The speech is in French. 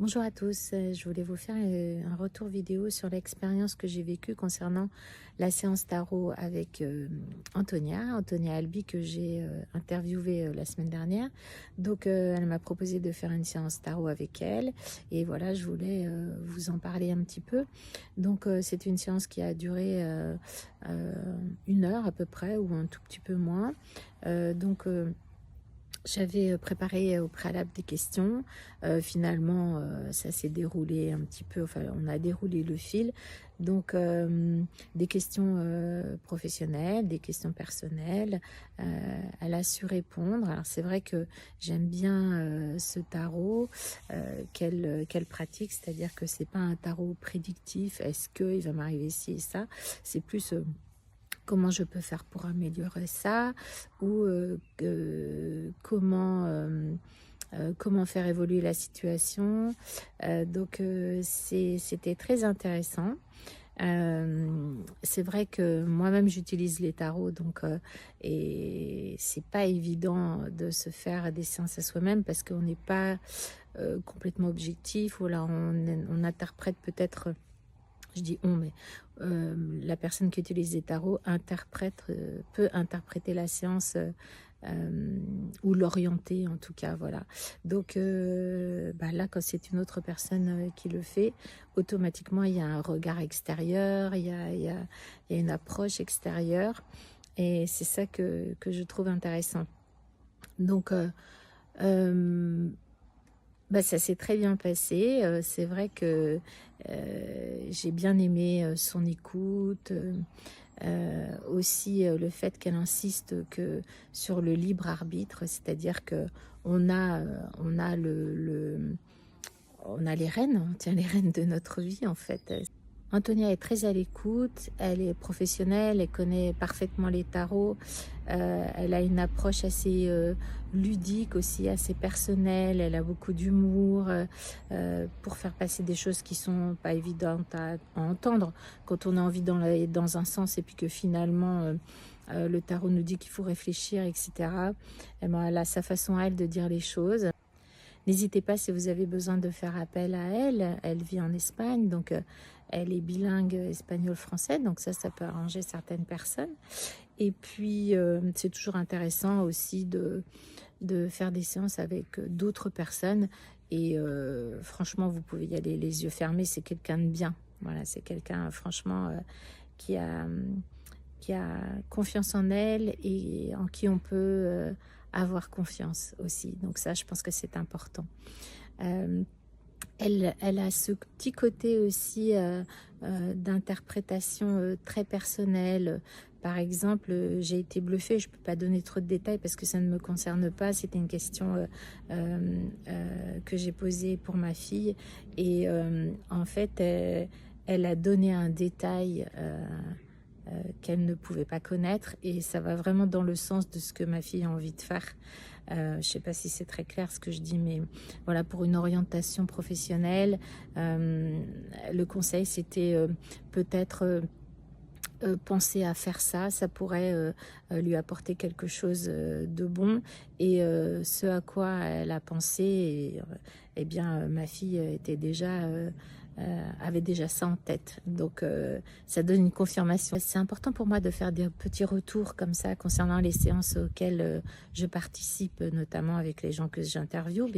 Bonjour à tous, je voulais vous faire un retour vidéo sur l'expérience que j'ai vécue concernant la séance tarot avec Antonia Albi que j'ai interviewée la semaine dernière. Donc elle m'a proposé de faire une séance tarot avec elle et voilà, je voulais vous en parler un petit peu. Donc c'est une séance qui a duré 1 heure à peu près ou un tout petit peu moins. J'avais préparé au préalable des questions. Finalement, ça s'est déroulé un petit peu, enfin, on a déroulé le fil. Donc, des questions professionnelles, des questions personnelles. Elle a su répondre. Alors, c'est vrai que j'aime bien ce tarot qu'elle pratique, c'est-à-dire que c'est pas un tarot prédictif. Est-ce qu'il va m'arriver ci et ça? C'est plus comment je peux faire pour améliorer ça ou comment faire évoluer la situation. C'était très intéressant. C'est vrai que moi-même j'utilise les tarots et c'est pas évident de se faire des séances à soi-même parce qu'on n'est pas complètement objectif ou là on interprète peut-être, je dis on, mais la personne qui utilise les tarots peut interpréter la séance ou l'orienter en tout cas, voilà. Donc là, quand c'est une autre personne qui le fait, automatiquement il y a un regard extérieur, il y a une approche extérieure et c'est ça que je trouve intéressant. Donc ça s'est très bien passé. C'est vrai que j'ai bien aimé son écoute. Aussi le fait qu'elle insiste sur le libre arbitre, c'est-à-dire que on a, on a on a les rênes, on tient les rênes de notre vie en fait. Antonia est très à l'écoute, elle est professionnelle, elle connaît parfaitement les tarots, elle a une approche assez ludique aussi, assez personnelle, elle a beaucoup d'humour pour faire passer des choses qui sont pas évidentes à entendre quand on a envie d'aller dans un sens et puis que finalement le tarot nous dit qu'il faut réfléchir, etc. Et ben, elle a sa façon à elle de dire les choses. N'hésitez pas si vous avez besoin de faire appel à elle. Elle vit en Espagne, donc elle est bilingue espagnol-français, donc ça peut arranger certaines personnes. Et puis, c'est toujours intéressant aussi de faire des séances avec d'autres personnes. Et franchement, vous pouvez y aller les yeux fermés, c'est quelqu'un de bien. Voilà, c'est quelqu'un, franchement, qui a, qui a confiance en elle et en qui on peut avoir confiance aussi. Donc ça, je pense que c'est important. Elle a ce petit côté aussi d'interprétation très personnelle. Par exemple, j'ai été bluffée, je ne peux pas donner trop de détails parce que ça ne me concerne pas. C'était une question que j'ai posée pour ma fille. Et en fait, elle a donné un détail qu'elle ne pouvait pas connaître. Et ça va vraiment dans le sens de ce que ma fille a envie de faire. Je ne sais pas si c'est très clair ce que je dis, mais voilà, pour une orientation professionnelle, le conseil c'était peut-être penser à faire ça, ça pourrait lui apporter quelque chose de bon. Et ce à quoi elle a pensé, eh bien, ma fille avait déjà ça en tête. Donc, ça donne une confirmation. C'est important pour moi de faire des petits retours comme ça concernant les séances auxquelles je participe, notamment avec les gens que j'interviewe.